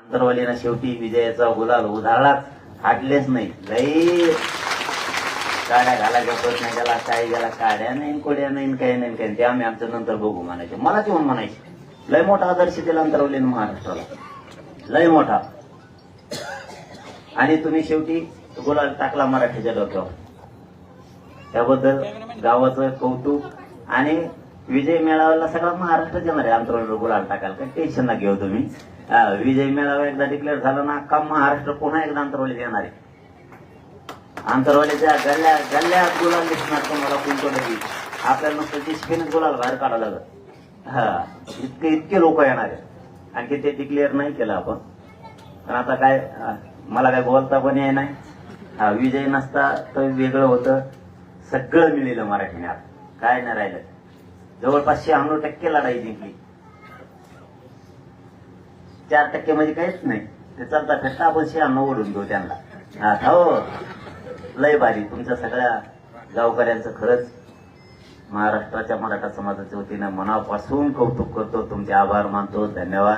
अंतरवालीनं शेवटी विजयाचा गुलाल उधळलाच, हाटलेच नाही. लई काड्या घालायचा प्रश्न गेला, काय गेला, काड्या नाही, कोड्या नाही, काही नाही, काही ते आम्ही आमचं नंतर बघू म्हणायचे. मला तेव्हा म्हणायचे लय मोठा आदर्श दिला अंतरवलीनं महाराष्ट्राला, लय मोठा. आणि तुम्ही शेवटी गुलाल टाकला मराठीच्या डोक्यावर, त्याबद्दल गावाचं कौतुक. आणि विजय मेळाव्याला सगळा महाराष्ट्र येणार आहे अंतरवलीवर गुलाल टाकायला, काही टेन्शन ना घेऊ तुम्ही. विजय मेळावा एकदा डिक्लेअर झाला ना, अख्खा महाराष्ट्र पुन्हा एकदा अंतरवलीत येणार आहे. अंतरवलीच्या गल्ल्या गल्ल्यात गुलाल दिसणार तुम्हाला कोणतं. आपल्याला नुसतं डिस्पिनच गुलाल बाहेर काढावं लागत. इतके लोक येणार आहे. आणखी ते डिक्लेअर नाही केलं आपण, पण आता काय मला काय बोलता पण येई नाही. विजय नसता तर वेगळं होतं. सगळं मिळेलं मराठीने, काय नाही राहिलं. जवळपास 96% लढाई जिंकली. 4% म्हणजे काहीच नाही. ते चालता फिरता आपण 96 ओढून घेऊ त्यांना. हो, लय भारी. तुमच्या सगळ्या गावकऱ्यांचं खरंच महाराष्ट्राच्या मराठा समाजाच्या वतीनं मनापासून कौतुक करतो. तुमचे आभार मानतो. धन्यवाद.